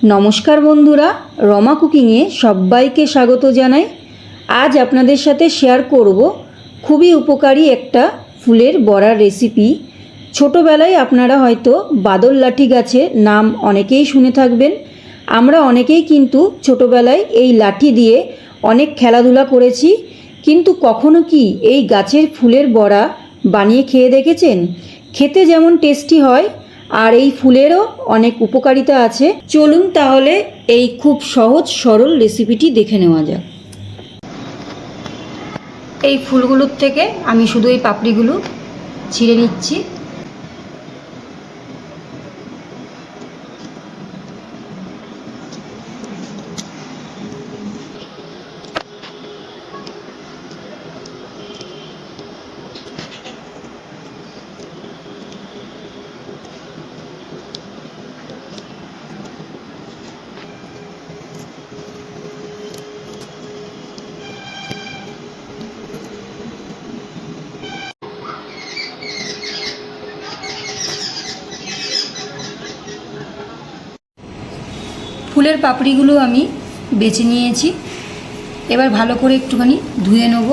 নমস্কার বন্ধুরা, রমা কুকিংয়ে সবাইকে স্বাগত জানাই। আজ আপনাদের সাথে শেয়ার করব খুবই উপকারী একটা ফুলের বড়ার রেসিপি। ছোটোবেলায় আপনারা হয়তো বাদল লাঠি গাছের নাম অনেকেই শুনে থাকবেন। আমরা অনেকেই কিন্তু ছোটোবেলায় এই লাঠি দিয়ে অনেক খেলাধুলা করেছি, কিন্তু কখনো কি এই গাছের ফুলের বড়া বানিয়ে খেয়ে দেখেছেন? খেতে যেমন টেস্টি হয় আর এই ফুলেরও অনেক উপকারিতা আছে। চলুন তাহলে এই খুব সহজ সরল রেসিপিটি দেখে নেওয়া যাক। এই ফুলগুলোর থেকে আমি শুধু এই পাপড়িগুলো ছিঁড়ে নিচ্ছি। ফুলের পাপড়িগুলো আমি বেছে নিয়েছি। এবার ভালো করে একটুখানি ধুয়ে নেব।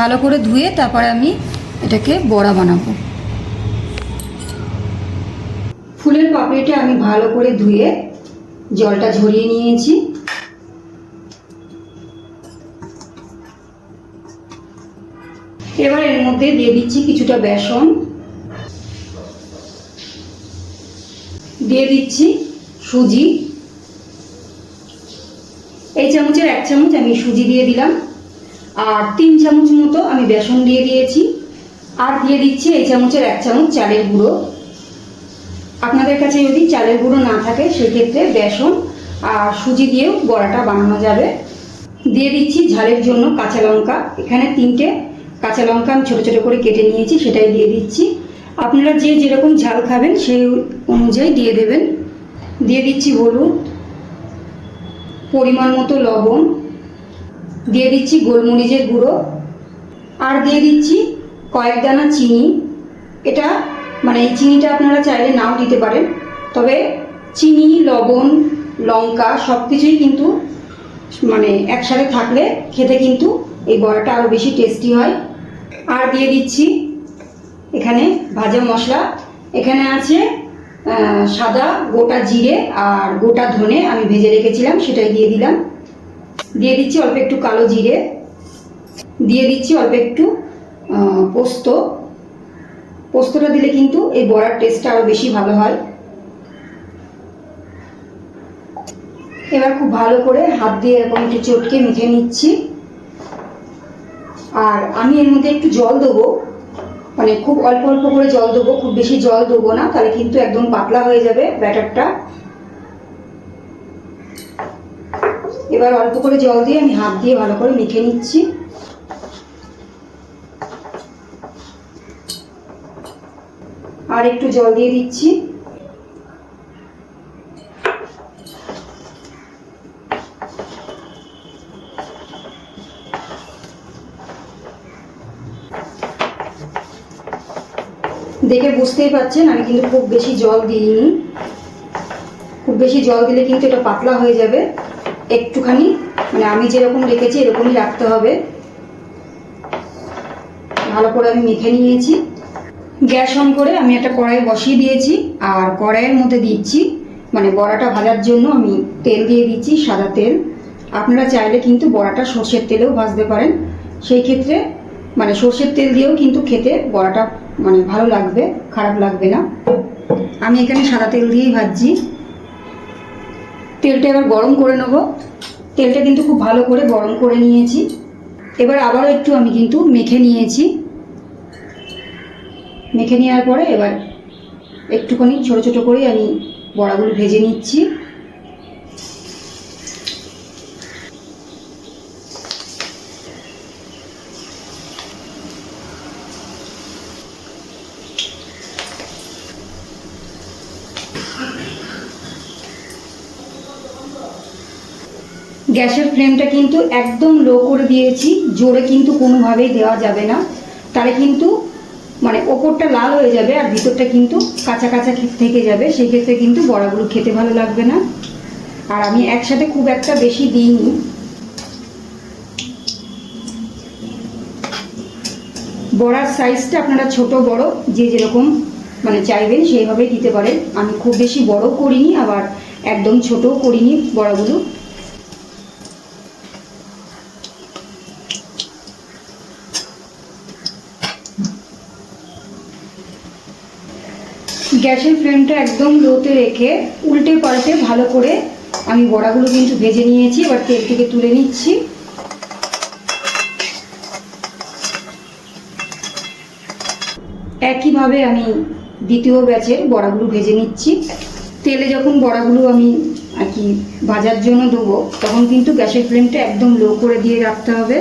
ভালো করে ধুয়ে তারপরে আমি এটাকে বড়া বানাবো। ফুলের পাপড়িটা আমি ভালো করে ধুয়ে জলটা ঝরিয়ে নিয়েছি। এবার এর মধ্যে দিয়ে দিচ্ছি কিছুটা বেসন, দিয়ে দিচ্ছি সুজি। এই চামচের 1 চামচ আমি সুজি দিয়ে দিলাম, আর 3 চামচ মতো আমি বেসন দিয়ে দিয়েছি, আর দিয়ে দিচ্ছি এই চামচের 1 চামচ চালের গুঁড়ো। আপনাদের কাছে যদি চালের গুঁড়ো না থাকে সেক্ষেত্রে বেসন আর সুজি দিয়েও বড়াটা বানানো যাবে। দিয়ে দিচ্ছি ঝালের জন্য কাঁচা লঙ্কা। এখানে 3টে কাঁচা লঙ্কা আমি ছোটো ছোটো করে কেটে নিয়েছি, সেটাই দিয়ে দিচ্ছি। আপনারা যে যেরকম ঝাল খাবেন সেই অনুযায়ী দিয়ে দেবেন। দিয়ে দিচ্ছি হলুদ, পরিমাণ মতো লবণ, দিয়ে দিচ্ছি গোলমরিচের গুঁড়ো, আর দিয়ে দিচ্ছি কয়েক দানা চিনি। এটা এই চিনিটা আপনারা চাইলে নাও দিতে পারেন, তবে চিনি, লবণ, লঙ্কা সব কিছুই কিন্তু একসাথে থাকলে খেতে কিন্তু এই বড়াটা আরও বেশি টেস্টি হয়। আর দিয়ে দিচ্ছি এখানে ভাজা মশলা। এখানে আছে সাদা গোটা জিরে আর গোটা ধনে আমি ভেজে রেখেছিলাম, সেটাই দিয়ে দিলাম। দিয়ে দিচ্ছি অল্প একটু কালো জিরে, দিয়ে দিচ্ছি অল্প একটু পোস্ত। পোস্তটা দিলে কিন্তু এই বড়ার টেস্টটা আরও বেশি ভালো হয়। এবার খুব ভালো করে হাত দিয়ে এরকম একটু চটকে মেখে নিচ্ছি। আর আমি এর মধ্যে একটু জল দেবো, খুব অল্প অল্প করে জল দেবো, খুব বেশি জল দেবো না, তাহলে কিন্তু একদম পাতলা হয়ে যাবে ব্যাটারটা। এবার অল্প করে জল দিয়ে আমি হাত দিয়ে ভালো করে মেখে নিচ্ছি। আর একটু জল দিয়ে দিচ্ছি। দেখে বুঝতেই পাচ্ছেন আমি কিন্তু খুব বেশি জল দিইনি। খুব বেশি জল দিলে কিন্তু এটা পাতলা হয়ে যাবে। একটুখানি আমি যেরকম রেখেছি এরকমই রাখতে হবে। ভালো করে আমি মেখে নিয়েছি। গ্যাস অন করে আমি একটা কড়াই বসিয়ে দিয়েছি, আর কড়াইয়ের মধ্যে দিচ্ছি বড়াটা ভাজার জন্য আমি তেল দিয়ে দিচ্ছি, সাদা তেল। আপনারা চাইলে কিন্তু বড়াটা সর্ষের তেলেও ভাজতে পারেন, সেই ক্ষেত্রে সর্ষের তেল দিয়েও কিন্তু খেতে বড়াটা ভালো লাগবে, খারাপ লাগবে না। আমি এখানে সাদা তেল দিয়েই ভাজছি। তেলটা এবার গরম করে নেব। তেলটা কিন্তু খুব ভালো করে গরম করে নিয়েছি। এবার আবারও একটু আমি কিন্তু মেখে নিয়েছি। মেখে নেওয়ার পরে এবার একটুখানি ছোটো ছোটো করে আমি বড়াগুলো ভেজে নিচ্ছি। গ্যাসের ফ্লেমটা কিন্তু একদম লো করে দিয়েছি, জোরে কিন্তু কোনোভাবেই দেওয়া যাবে না, তাহলে কিন্তু মানে ওপরটা লাল হয়ে যাবে আর ভিতরটা কিন্তু কাঁচা কাঁচা থেকে যাবে, সেই ক্ষেত্রে কিন্তু বড়াগুলো খেতে ভালো লাগবে না। আর আমি একসাথে খুব একটা বেশি দিইনি। বড়ার সাইজটা আপনারা ছোট বড় যে যেরকম মানে চাইবেন সেইভাবেই দিতে পারেন। আমি খুব বেশি বড় করিনি, আবার একদম ছোটও করিনি বড়াগুলো। গ্যাসের ফ্লেমটা একদম লোতে রেখে উল্টে পাল্টে ভালো করে আমি বড়াগুলো কিন্তু ভেজে নিয়েছি। এবার তেল থেকে তুলে নিচ্ছি। একইভাবে আমি দ্বিতীয় ব্যাচের বড়াগুলো ভেজে নিচ্ছি। তেলে যখন বড়াগুলো আমি আর কি ভাজার জন্য দেবো, তখন কিন্তু গ্যাসের ফ্লেমটা একদম লো করে দিয়ে রাখতে হবে।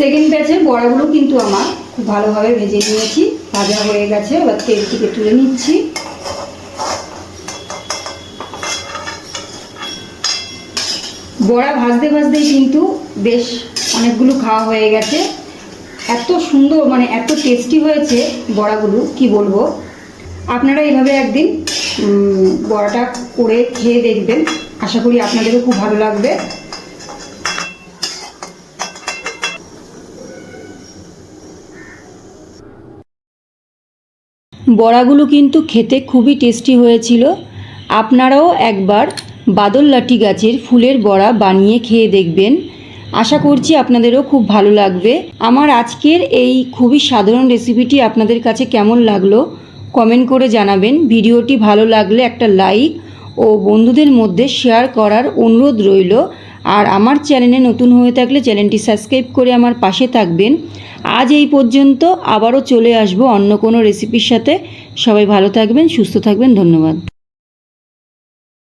সেকেন্ড ব্যাচের বড়াগুলো কিন্তু আমার খুব ভালোভাবে ভেজে নিয়েছি, ভাজা হয়ে গেছে। এবার তেল থেকে তুলে নিচ্ছি। বড়া ভাজতে ভাজতেই কিন্তু বেশ অনেকগুলো খাওয়া হয়ে গেছে। এত সুন্দর মানে এত টেস্টি হয়েছে বড়াগুলো, কি বলবো। আপনারা এইভাবে একদিন বড়াটা করে খেয়ে দেখবেন, আশা করি আপনাদেরও খুব ভালো লাগবে। বড়াগুলো কিন্তু খেতে খুবই টেস্টি হয়েছিল। আপনারাও একবার বাদল লাঠি গাছের ফুলের বড়া বানিয়ে খেয়ে দেখবেন, আশা করছি আপনাদেরও খুব ভালো লাগবে। আমার আজকের এই খুবই সাধারণ রেসিপিটি আপনাদের কাছে কেমন লাগলো কমেন্ট করে জানাবেন। ভিডিওটি ভালো লাগলে একটা লাইক ও বন্ধুদের মধ্যে শেয়ার করার অনুরোধ রইল। আর আমার চ্যানেলে নতুন হয়ে থাকলে চ্যানেলটি সাবস্ক্রাইব করে আমার পাশে থাকবেন। আজ এই পর্যন্ত, আবারও চলে আসবো অন্য কোনো রেসিপির সাথে। সবাই ভালো থাকবেন, সুস্থ থাকবেন, ধন্যবাদ।